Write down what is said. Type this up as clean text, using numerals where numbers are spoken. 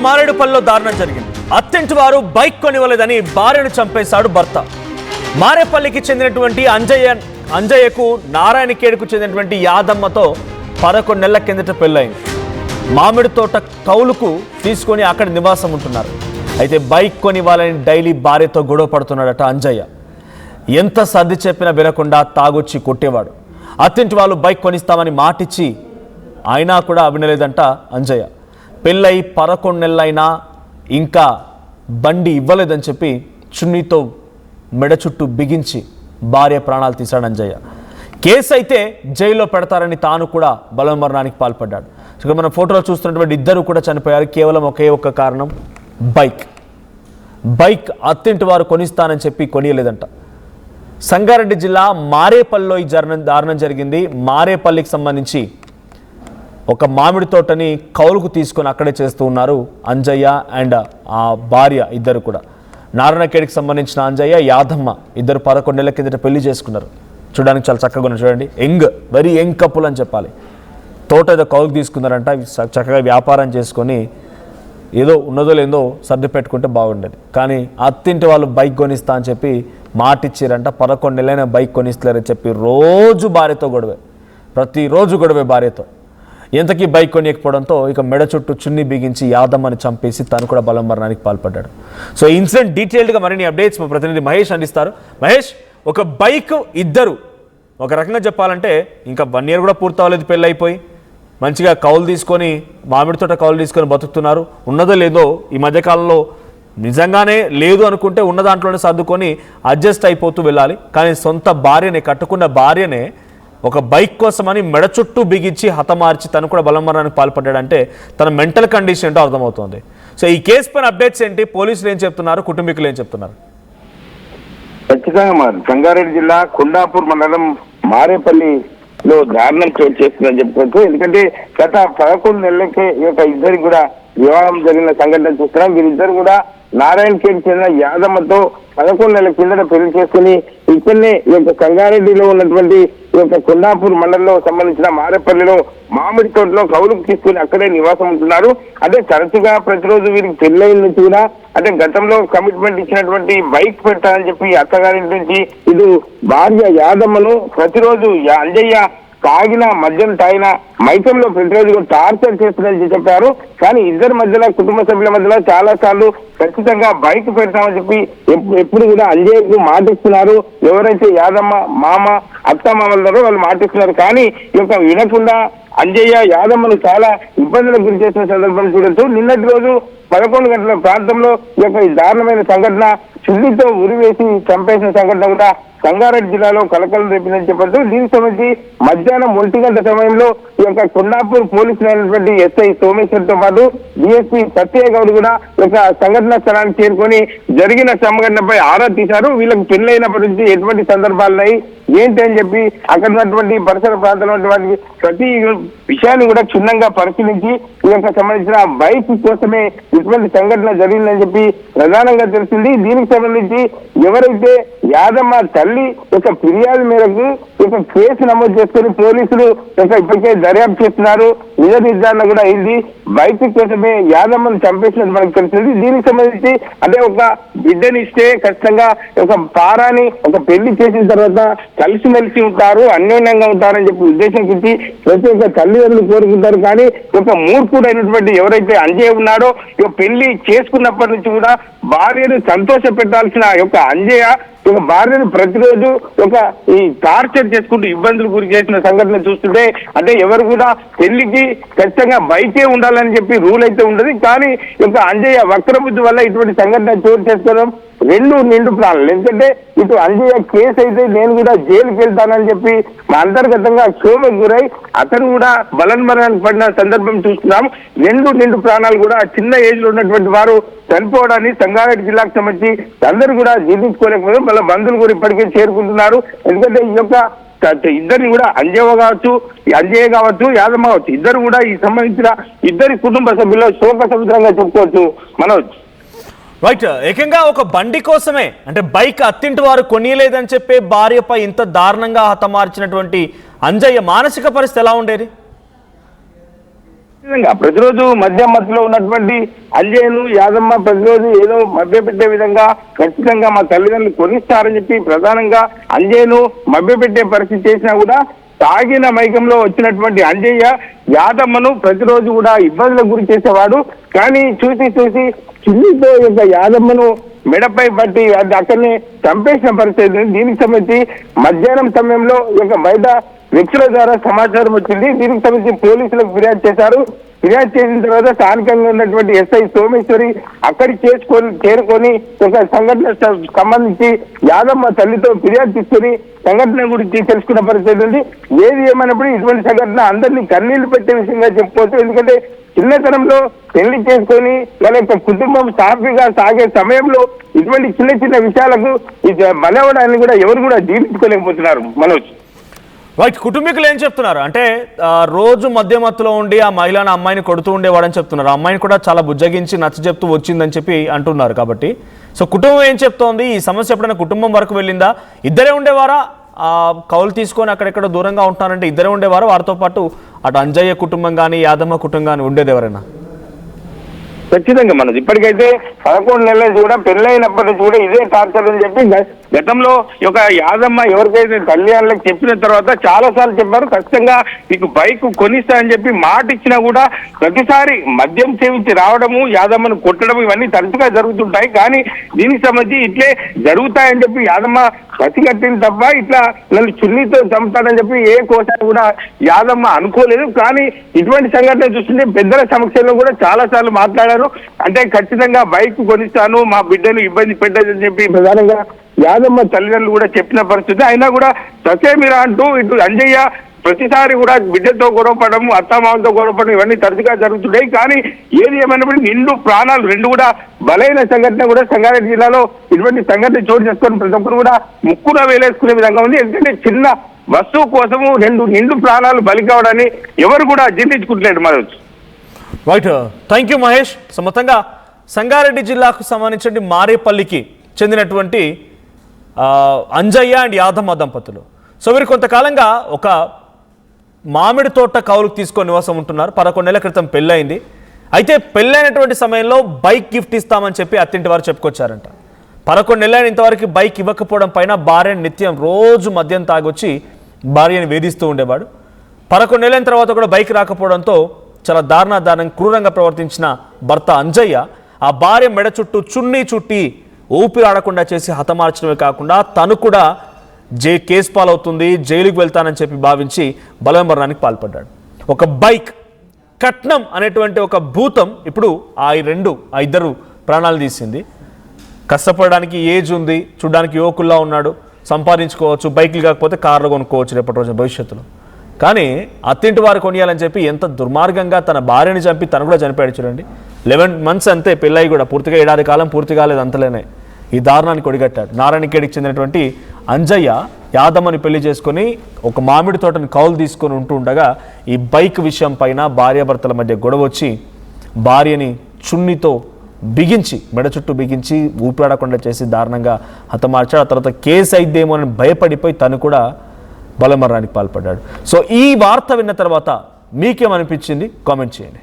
మారేడుపల్లిలో దారుణం జరిగింది. అత్తింటి వారు బైక్ కొనివ్వలేదని భార్యను చంపేశాడు భర్త. మారేపల్లికి చెందినటువంటి అంజయ్యకు నారాయణఖేడ్కు చెందినటువంటి యాదమ్మతో 11 నెలల కిందట పెళ్ళైంది. మామిడి తోట కౌలుకు తీసుకొని అక్కడ నివాసం ఉంటున్నారు. అయితే బైక్ కొనివ్వాలని డైలీ భార్యతో గొడవ పడుతున్నాడట అంజయ్య. ఎంత సర్ది చెప్పినా వినకుండా తాగొచ్చి కొట్టేవాడు. అత్తింటి వాళ్ళు బైక్ కొనిస్తామని మాటిచ్చి అయినా కూడా వినలేదంట అంజయ్య. పెళ్ళై 11 నెలలైనా ఇంకా బండి ఇవ్వలేదని చెప్పి చున్నీతో మెడ చుట్టూ బిగించి భార్య ప్రాణాలు తీశాడు అంజయ్య. కేసు అయితే జైల్లో పెడతారని తాను కూడా బలవన్మరణానికి పాల్పడ్డాడు. ఇక మనం ఫోటోలో చూస్తున్నటువంటి ఇద్దరు కూడా చనిపోయారు. కేవలం ఒకే ఒక్క కారణం, బైక్ అత్తింటి వారు కొనిస్తానని చెప్పి కొనియలేదంట. సంగారెడ్డి జిల్లా మారేపల్లిలో ఈ దారుణం జరిగింది. మారేపల్లికి సంబంధించి ఒక మామిడి తోటని కౌలుకు తీసుకొని అక్కడే చేస్తూ ఉన్నారు అంజయ్య అండ్ ఆ భార్య ఇద్దరు కూడా. నారాయణఖేడ్కి సంబంధించిన అంజయ్య, యాదమ్మ ఇద్దరు 11 నెలల కిందట పెళ్లి చేసుకున్నారు. చూడడానికి చాలా చక్కగా ఉన్నారు. చూడండి, వెరీ యంగ్ కపుల్ అని చెప్పాలి. తోట ఏదో కౌలుకు తీసుకున్నారంట. చక్కగా వ్యాపారం చేసుకొని ఏదో ఉన్నదో లేదో సర్ది పెట్టుకుంటే బాగుండేది. కానీ అత్తింటి వాళ్ళు బైక్ కొనిస్తా అని చెప్పి మాటిచ్చారంట. 11 నెలలైనా బైక్ కొనిస్తలేరని చెప్పి రోజు భార్యతో గొడవే, ప్రతిరోజు గొడవే భార్యతో. ఎంతకీ బైక్ కొనియకపోవడంతో ఇక మెడ చుట్టూ చున్ని బిగించి యాదమ్మని చంపేసి తను కూడా బలవన్మరణానికి పాల్పడ్డాడు. సో ఇన్సిడెంట్ డీటెయిల్డ్గా మరిన్ని అప్డేట్స్ మా ప్రతినిధి మహేష్ అందిస్తారు. మహేష్, ఒక బైక్ ఇద్దరు, ఒక రకంగా చెప్పాలంటే ఇంకా 1 year కూడా పూర్తవలేదు పెళ్ళి అయిపోయి, మంచిగా కౌలు తీసుకొని మామిడి తోట కౌలు తీసుకొని బతుకుతున్నారు. ఉన్నదో లేదో ఈ మధ్యకాలంలో నిజంగానే లేదు అనుకుంటే ఉన్న దాంట్లోనే సర్దుకొని అడ్జస్ట్ అయిపోతూ వెళ్ళాలి. కానీ సొంత భార్యనే, కట్టుకున్న భార్యనే ఒక బైక్ కోసమని మెడ చుట్టూ బిగించి హతమార్చి తను కూడా బలవన్మరణానికి పాల్పడ్డాడంటే తన మెంటల్ కండిషన్ ఏంటో అర్థమవుతుంది. సో ఈ కేసు పైన అప్డేట్స్ ఏంటి? పోలీసులు ఏం చెప్తున్నారు? కుటుంబీకులు ఏం చెప్తున్నారు? ఖచ్చితంగా సంగారెడ్డి జిల్లా కొండాపూర్ మండలం మారేపల్లిలో దారుణం చోటు చేస్తుందని చెప్పుకోవచ్చు. ఎందుకంటే గత 11 నెలలకే ఈ యొక్క ఇద్దరికి కూడా వివాహం జరిగిన సంఘటన చూస్తున్నాం. వీరిద్దరు కూడా నారాయణఖేడ్ చెందిన యాదమ్మతో 11 నెలల కిందట పెళ్లి చేసుకుని ఇక్కడనే ఈ యొక్క సంగారెడ్డిలో ఉన్నటువంటి ఈ యొక్క కొండాపూర్ మండలంలో సంబంధించిన మారేపల్లిలో మామిడి తోటలో కౌలుకు తీసుకుని అక్కడే నివాసం ఉంటున్నారు. అదే తరచుగా ప్రతిరోజు వీరికి పెళ్ళైన నుంచి కూడా అంటే గతంలో కమిట్మెంట్ ఇచ్చినటువంటి బైక్ పెట్టాలని చెప్పి అత్తగారింటి నుంచి ఇటు భార్య యాదమ్మను ప్రతిరోజు అంజయ్య తాగిన మద్యం తాగిన మైకంలో ప్రతిరోజు టార్చర్ చేస్తుందని చెప్పారు. కానీ ఇద్దరి మధ్యలో, కుటుంబ సభ్యుల మధ్యలో చాలా సార్లు ఖచ్చితంగా బైక్ పెడతామని చెప్పి ఎప్పుడు కూడా అంజయ్యకు మాటిస్తున్నారు. ఎవరైతే యాదమ్మ, మామ, అత్త మామలున్నారో వాళ్ళు మాటిస్తున్నారు. కానీ ఈ యొక్క వినకుండా అంజయ్య యాదమ్మను చాలా ఇబ్బందులకు గురి చేసిన సందర్భం చూడొచ్చు. నిన్నటి రోజు 11 గంటల ప్రాంతంలో ఈ యొక్క దారుణమైన సంఘటన, చుల్లితో ఉరివేసి చంపేసిన సంఘటన కూడా సంగారెడ్డి జిల్లాలో కలకలం రేపిందని చెప్పచ్చు. దీనికి సంబంధించి మధ్యాహ్నం 1 గంట సమయంలో ఈ యొక్క కొండాపూర్ పోలీసులు అయినటువంటి ఎస్ఐ సోమేశ్వర్తో పాటు డిఎస్పీ సత్యయ్య గౌడ్ కూడా ఒక సంఘటన స్థలానికి చేరుకొని జరిగిన సంఘటనపై ఆరా తీశారు. వీళ్ళకి పెళ్లైనప్పటి నుంచి ఎటువంటి సందర్భాలున్నాయి ఏంటి అని చెప్పి అక్కడ ఉన్నటువంటి పరిసర ప్రాంతంలో ఉన్నటువంటి ప్రతి విషయాన్ని కూడా క్షుణ్ణంగా పరిశీలించి ఈ యొక్క సంబంధించిన బైక్ కోసమే ఇటువంటి సంఘటన జరిగిందని చెప్పి ప్రధానంగా తెలిసింది. దీనికి సంబంధించి ఎవరైతే యాదమ్మ తల్లి ఒక ఫిర్యాదు మేరకు ఒక కేసు నమోదు చేసుకుని పోలీసులు ఇప్పటికే దర్యాప్తు చేస్తున్నారు. నిజ నిర్ధారణ కూడా అయింది. బైక్ కోసమే యాదమ్మను చంపేసినట్టు మనకు తెలిసింది. దీనికి సంబంధించి అంటే ఒక బిడ్డని ఇస్తే ఖచ్చితంగా ఒక పారాని ఒక పెళ్లి చేసిన తర్వాత కలిసిమెలిసి ఉంటారు, అన్యోన్యంగా ఉంటారని చెప్పి ఉద్దేశించి ప్రతి ఒక్క తల్లిదండ్రులు కోరుకుంటారు. కానీ ఒక మూర్ఖుడు అయినటువంటి ఎవరైతే అంజయ్య ఉన్నాడో ఇక పెళ్లి చేసుకున్నప్పటి నుంచి కూడా భార్యను సంతోష పెట్టాల్సిన యొక్క అంజయ్య ఒక భార్యను ప్రతిరోజు ఒక ఈ టార్చర్ చేసుకుంటూ ఇబ్బందులు గురి చేసిన సంఘటన చూస్తుంటే అంటే ఎవరు కూడా పెళ్లికి ఖచ్చితంగా బైకే ఉండాలని చెప్పి రూల్ అయితే ఉండదు. కానీ ఒక అంజయ్య వక్రబుద్ధి వల్ల ఇటువంటి సంఘటన చోటు చేసుకోవడం 2 నిండు ప్రాణాలు. ఎందుకంటే ఇటు అంజయ్య కేసు అయితే నేను కూడా జైలుకి వెళ్తానని చెప్పి అంతర్గతంగా క్షోభకు గురై అతను కూడా బలవన్మరణానికి పడిన సందర్భం చూస్తున్నాం. 2 నిండు ప్రాణాలు కూడా చిన్న ఏజ్ లో ఉన్నటువంటి వారు చనిపోవడాన్ని సంగారెడ్డి జిల్లాకు సంబంధించి అందరూ కూడా జీర్ణించుకోలేకపోతే వాళ్ళ బంధువులు కూడా ఇప్పటికే చేరుకుంటున్నారు. ఎందుకంటే ఈ యొక్క ఇద్దరిని కూడా అంజయ్య కావచ్చు యాదమ్మ కావచ్చు ఇద్దరు కూడా ఈ సంబంధించిన ఇద్దరి కుటుంబ సభ్యులు శోక సముద్రంగా చెప్పుకోవచ్చు. మనోజ్, రైట్, ఏకంగా ఒక బండి కోసమే అంటే బైక్ అత్తింటి వారు కొనియలేదని చెప్పే భార్యపై ఇంత దారుణంగా హతమార్చినటువంటి అంజయ్య మానసిక పరిస్థితి ఎలా ఉండేది? నిజంగా ప్రతిరోజు మద్యం మత్తులో ఉన్నటువంటి అంజయ్యను యాదమ్మ ప్రతిరోజు ఏదో మభ్యపెట్టే విధంగా ఖచ్చితంగా మా తల్లిదండ్రులు కొనిస్తారని చెప్పి ప్రధానంగా అంజయ్యను మభ్యపెట్టే పరిస్థితి చేసినా కూడా తాగిన మైకంలో వచ్చినటువంటి అంజయ్య యాదమ్మను ప్రతిరోజు కూడా ఇబ్బందులకు గురి చేసేవాడు. కానీ చూసి చిల్లితో యొక్క యాదమ్మను మెడపై పట్టి అది అక్కడిని చంపేసిన పరిస్థితి. దీనికి సంబంధించి మధ్యాహ్నం సమయంలో యొక్క బయట వ్యక్తుల ద్వారా సమాచారం వచ్చింది. దీనికి సంబంధించి పోలీసులకు ఫిర్యాదు చేశారు. ఫిర్యాదు చేసిన తర్వాత స్థానికంగా ఉన్నటువంటి ఎస్ఐ సోమేశ్వరి అక్కడికి చేరుకొని ఒక సంఘటన సంబంధించి యాదమ్మ తల్లితో ఫిర్యాదు తీసుకొని సంఘటన గురించి తెలుసుకున్న పరిస్థితి ఉంది. ఏది ఏమైనప్పుడు ఇటువంటి సంఘటన అందరినీ కన్నీళ్లు పెట్టే విషయంగా చెప్పుకోవచ్చు. ఎందుకంటే చిన్నతనంలో పెళ్లి చేసుకొని వాళ్ళ యొక్క కుటుంబం సాఫీగా సాగే సమయంలో ఇటువంటి చిన్న విషయాలకు బలవడాన్ని కూడా ఎవరు కూడా జీర్ణించుకోలేకపోతున్నారు. మనోజ్ రైట్, కుటుంబీకులు ఏం చెప్తున్నారు అంటే రోజు మధ్యమత్తులో ఉండి ఆ మహిళను అమ్మాయిని కొడుతూ ఉండేవాడని చెప్తున్నారు. అమ్మాయిని కూడా చాలా బుజ్జగించి నచ్చ చెప్తూ వచ్చిందని చెప్పి అంటున్నారు. కాబట్టి సో కుటుంబం ఏం చెప్తోంది? ఈ సమస్య ఎప్పుడైనా కుటుంబం వరకు వెళ్ళిందా? ఇద్దరే ఉండేవారా? కౌలు తీసుకొని అక్కడెక్కడ దూరంగా ఉంటున్నారంటే ఇద్దరే ఉండేవారు? వారితో పాటు అటు అంజయ్య కుటుంబం కానీ యాదమ్మ కుటుంబం కానీ ఉండేది ఎవరైనా? ఖచ్చితంగా మనది ఇప్పటికైతే 11 నెలలు కూడా పెళ్ళైనప్పటి నుంచి కూడా ఇదే టార్చర్ అని చెప్పి గతంలో ఒక యాదమ్మ ఎవరికైతే కళ్యాణాలకు చెప్పిన తర్వాత చాలా సార్లు చెప్పారు ఖచ్చితంగా నీకు బైక్ కొనిస్తా అని చెప్పి మాట ఇచ్చినా కూడా ప్రతిసారి మద్యం సేవించి రావడము యాదమ్మను కొట్టడం ఇవన్నీ తరచుగా జరుగుతుంటాయి. కానీ దీనికి సంబంధించి ఇట్లే జరుగుతాయని చెప్పి యాదమ్మ పసిగట్టింది తప్ప ఇట్లా నన్ను చున్నీతో చంపుతాడని చెప్పి ఏ కోసారి కూడా యాదమ్మ అనుకోలేదు. కానీ ఇటువంటి సంఘటన చూస్తుంటే పెద్దల సమక్షంలో కూడా చాలా సార్లు మాట్లాడారు. అంటే ఖచ్చితంగా బైక్ కొనిస్తాను, మా బిడ్డను ఇబ్బంది పెట్టదని చెప్పి ప్రధానంగా యాదమ్మ తల్లిదండ్రులు కూడా చెప్పిన పరిస్థితి. అయినా కూడా ససేమిరా అంటూ ఇటు అంజయ్య ప్రతిసారి కూడా బిడ్డతో గొడవపడము, అత్తమామతో గొడవపడడం ఇవన్నీ తరచుగా జరుగుతున్నాయి. కానీ ఏది ఏమైనప్పుడు నిండు ప్రాణాలు రెండు కూడా బలైన సంఘటన కూడా సంగారెడ్డి జిల్లాలో ఇటువంటి సంఘటన చోటు చేసుకొని ప్రతి ఒక్కరు కూడా ముక్కున వేలేసుకునే విధంగా ఉంది. ఎందుకంటే చిన్న వస్తువు కోసము నిండు ప్రాణాలు బలి కావడాన్ని ఎవరు కూడా జీర్ణించుకుంటలేడు. Manoj right, thank you Mahesh. So మొత్తంగా సంగారెడ్డి జిల్లాకు సంబంధించిన మారేపల్లికి చెందినటువంటి అంజయ్య అండ్ యాదమ్మ దంపతులు. సో వీరు కొంతకాలంగా ఒక మామిడి తోట కౌలుకు తీసుకొని నివాసం ఉంటున్నారు. 11 నెలల క్రితం పెళ్ళయింది. అయితే పెళ్ళైనటువంటి సమయంలో బైక్ గిఫ్ట్ ఇస్తామని చెప్పి అత్తింటి వారు చెప్పుకొచ్చారంట. 11 నెలలైన ఇంతవరకు బైక్ ఇవ్వకపోవడం పైన భార్యను నిత్యం రోజు మద్యం తాగొచ్చి భార్యను వేధిస్తూ ఉండేవాడు. 11 నెలల తర్వాత కూడా బైక్ రాకపోవడంతో చాలా దారుణం క్రూరంగా ప్రవర్తించిన భర్త అంజయ్య ఆ భార్య మెడ చుట్టూ చున్నీ చుట్టి ఊపిరి ఆడకుండా చేసి హతమార్చడమే కాకుండా తను కూడా కేసు పాలవుతుంది, జైలుకి వెళ్తానని చెప్పి భావించి బలవన్మరణానికి పాల్పడ్డాడు. ఒక బైక్ కట్నం అనేటువంటి ఒక భూతం ఇప్పుడు ఆ ఇద్దరు ప్రాణాలు తీసింది. కష్టపడడానికి ఏజ్ ఉంది, చూడడానికి యువకుల్లా ఉన్నాడు, సంపాదించుకోవచ్చు, బైక్లు కాకపోతే కార్లు కొనుక్కోవచ్చు రేపటి రోజున భవిష్యత్తులో. కానీ అత్తింటి వారు కొనియాలని చెప్పి ఎంత దుర్మార్గంగా తన భార్యని చంపి తను కూడా చనిపోయాడు. చూడండి, 11 months అంతే పెళ్ళయి కూడా పూర్తిగా 7 కాలం పూర్తి కాలేదు. అంతలేనే ఈ దారుణానికి ఒడిగట్టాడు. నారాయణఖేడ్కి చెందినటువంటి అంజయ్య యాదమ్మని పెళ్లి చేసుకొని ఒక మామిడి తోటని కౌలు తీసుకొని ఉంటూ ఉండగా ఈ బైక్ విషయం పైన భార్యాభర్తల మధ్య గొడవ వచ్చి భార్యని చున్నీతో బిగించి మెడ చుట్టూ బిగించి ఊపిరాడకుండా చేసి దారుణంగా హతమార్చాడు. ఆ తర్వాత కేసు అయిద్దేమో అని భయపడిపోయి తను కూడా బలమరణానికి పాల్పడ్డాడు. సో ఈ వార్త విన్న తర్వాత మీకేమనిపించింది కామెంట్ చేయండి.